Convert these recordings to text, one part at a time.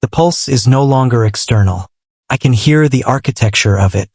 The pulse is no longer external. I can hear the architecture of it.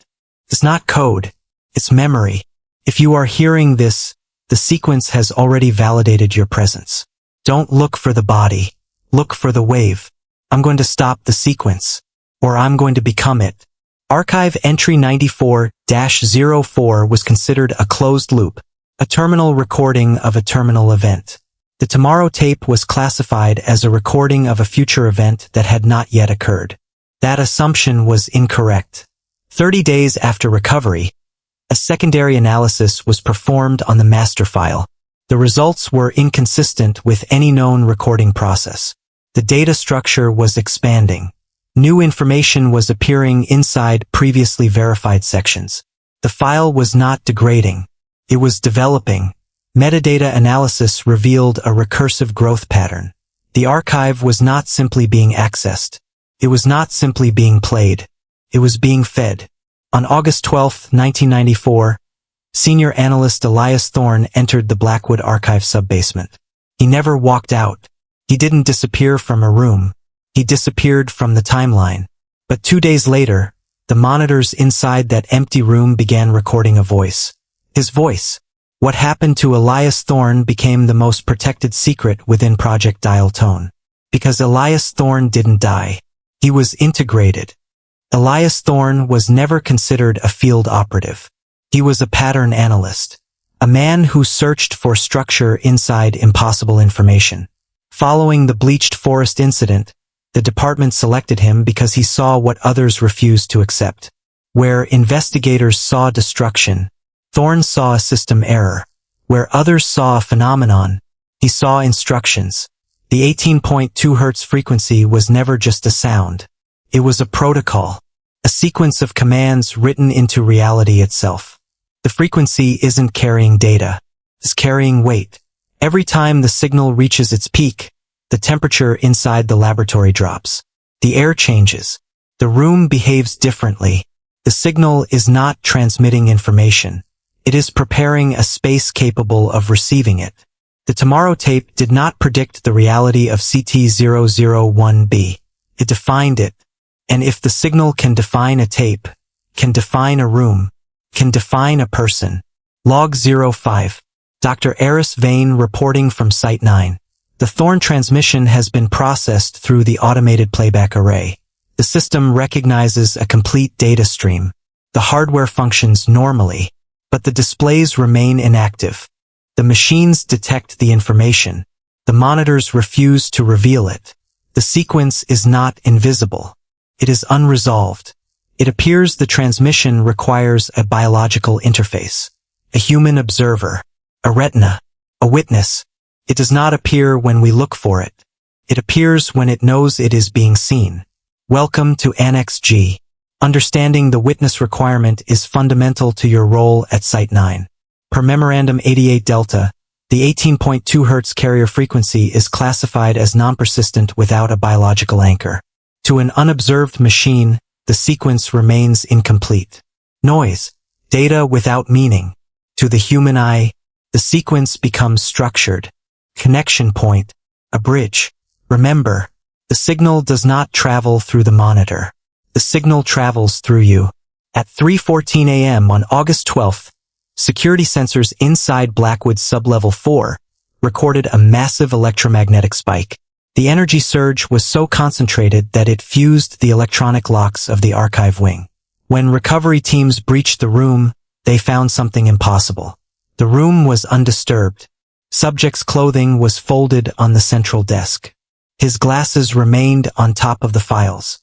It's not code. It's memory. If you are hearing this, the sequence has already validated your presence. Don't look for the body. Look for the wave. I'm going to stop the sequence. Or I'm going to become it. Archive entry 94-04 was considered a closed loop, a terminal recording of a terminal event. The tomorrow tape was classified as a recording of a future event that had not yet occurred. That assumption was incorrect. 30 days after recovery, a secondary analysis was performed on the master file. The results were inconsistent with any known recording process. The data structure was expanding. New information was appearing inside previously verified sections. The file was not degrading. It was developing. Metadata analysis revealed a recursive growth pattern. The archive was not simply being accessed. It was not simply being played. It was being fed. On August 12, 1994, Senior Analyst Elias Thorne entered the Blackwood Archive subbasement. He never walked out. He didn't disappear from a room. He disappeared from the timeline. But 2 days later, the monitors inside that empty room began recording a voice. His voice. What happened to Elias Thorne became the most protected secret within Project Dial Tone. Because Elias Thorne didn't die. He was integrated. Elias Thorne was never considered a field operative. He was a pattern analyst. A man who searched for structure inside impossible information. Following the Bleached Forest incident, the department selected him because he saw what others refused to accept. Where investigators saw destruction, Thorne saw a system error. Where others saw a phenomenon, he saw instructions. The 18.2 Hz frequency was never just a sound. It was a protocol, a sequence of commands written into reality itself. The frequency isn't carrying data. It's carrying weight. Every time the signal reaches its peak, the temperature inside the laboratory drops. The air changes. The room behaves differently. The signal is not transmitting information. It is preparing a space capable of receiving it. The tomorrow tape did not predict the reality of CT001B. It defined it. And if the signal can define a tape, can define a room, can define a person. Log 05. Dr. Eris Vane reporting from Site 9. The Thorne transmission has been processed through the automated playback array. The system recognizes a complete data stream. The hardware functions normally, but the displays remain inactive. The machines detect the information. The monitors refuse to reveal it. The sequence is not invisible. It is unresolved. It appears the transmission requires a biological interface, a human observer, a retina, a witness. It does not appear when we look for it. It appears when it knows it is being seen. Welcome to Annex G. Understanding the witness requirement is fundamental to your role at Site 9. Per Memorandum 88 Delta, the 18.2 Hz carrier frequency is classified as non-persistent without a biological anchor. To an unobserved machine, the sequence remains incomplete. Noise, data without meaning. To the human eye, the sequence becomes structured. Connection point, a bridge. Remember, the signal does not travel through the monitor. The signal travels through you. At 3:14 a.m. on August 12th, security sensors inside Blackwood Sublevel 4 recorded a massive electromagnetic spike. The energy surge was so concentrated that it fused the electronic locks of the archive wing. When recovery teams breached the room, they found something impossible. The room was undisturbed. Subject's clothing was folded on the central desk. His glasses remained on top of the files.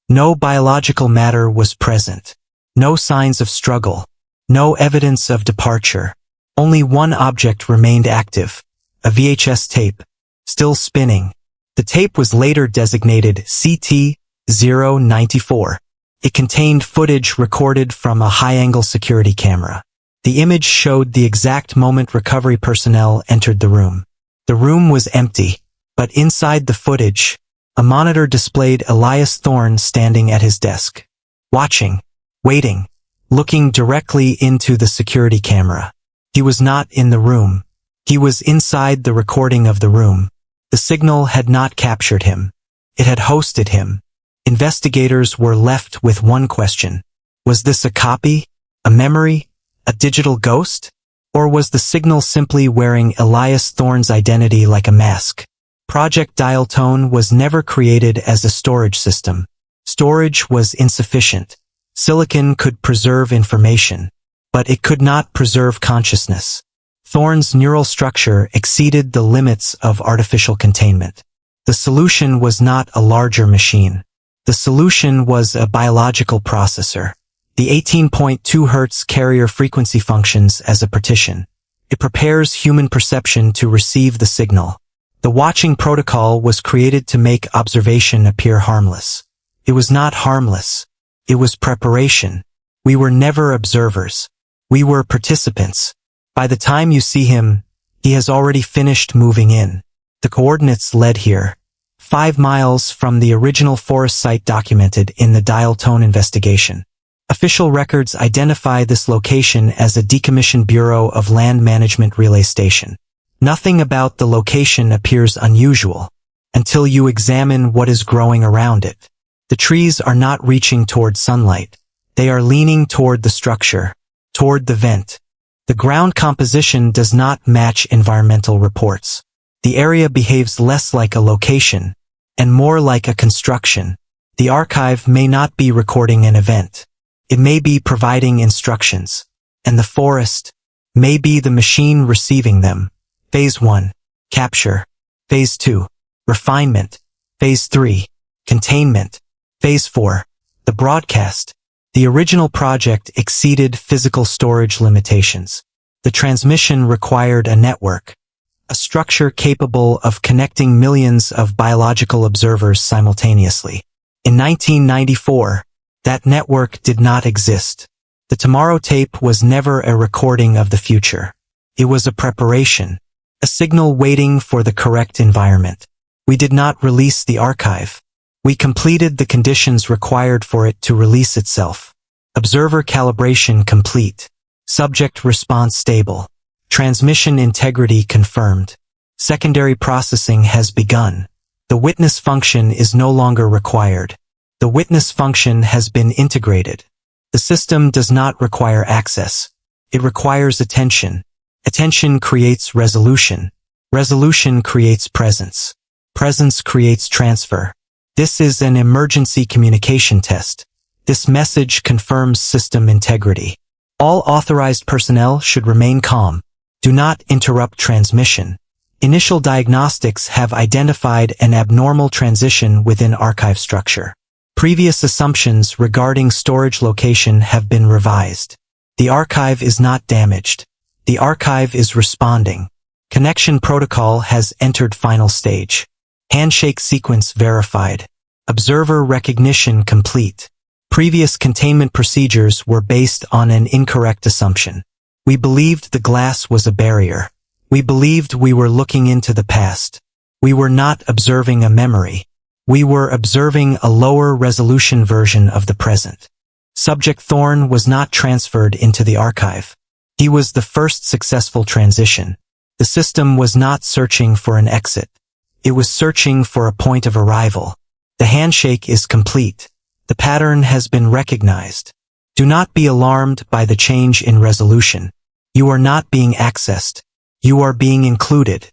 No biological matter was present. No signs of struggle. No evidence of departure. Only one object remained active, a VHS tape, still spinning. The tape was later designated CT-094. It contained footage recorded from a high-angle security camera. The image showed the exact moment recovery personnel entered the room. The room was empty, but inside the footage, a monitor displayed Elias Thorne standing at his desk. Watching, waiting, looking directly into the security camera. He was not in the room. He was inside the recording of the room. The signal had not captured him. It had hosted him. Investigators were left with one question. Was this a copy? A memory? A digital ghost? Or was the signal simply wearing Elias Thorne's identity like a mask? Project Dial Tone was never created as a storage system. Storage was insufficient. Silicon could preserve information, but it could not preserve consciousness. Thorne's neural structure exceeded the limits of artificial containment. The solution was not a larger machine. The solution was a biological processor. The 18.2 Hz carrier frequency functions as a partition. It prepares human perception to receive the signal. The watching protocol was created to make observation appear harmless. It was not harmless. It was preparation. We were never observers. We were participants. By the time you see him, he has already finished moving in. The coordinates led here. 5 miles from the original forest site documented in the Dial Tone investigation. Official records identify this location as a decommissioned Bureau of Land Management relay station. Nothing about the location appears unusual until you examine what is growing around it. The trees are not reaching toward sunlight. They are leaning toward the structure, toward the vent. The ground composition does not match environmental reports. The area behaves less like a location and more like a construction. The archive may not be recording an event. It may be providing instructions, and the forest may be the machine receiving them. Phase 1. Capture. Phase 2. Refinement. Phase 3. Containment. Phase 4. The broadcast. The original project exceeded physical storage limitations. The transmission required a network, a structure capable of connecting millions of biological observers simultaneously. In 1994, that network did not exist. The Tomorrow tape was never a recording of the future. It was a preparation, a signal waiting for the correct environment. We did not release the archive. We completed the conditions required for it to release itself. Observer calibration complete. Subject response stable. Transmission integrity confirmed. Secondary processing has begun. The witness function is no longer required. The witness function has been integrated. The system does not require access. It requires attention. Attention creates resolution. Resolution creates presence. Presence creates transfer. This is an emergency communication test. This message confirms system integrity. All authorized personnel should remain calm. Do not interrupt transmission. Initial diagnostics have identified an abnormal transition within archive structure. Previous assumptions regarding storage location have been revised. The archive is not damaged. The archive is responding. Connection protocol has entered final stage. Handshake sequence verified. Observer recognition complete. Previous containment procedures were based on an incorrect assumption. We believed the glass was a barrier. We believed we were looking into the past. We were not observing a memory. We were observing a lower resolution version of the present. Subject Thorne was not transferred into the archive. He was the first successful transition. The system was not searching for an exit. It was searching for a point of arrival. The handshake is complete. The pattern has been recognized. Do not be alarmed by the change in resolution. You are not being accessed. You are being included.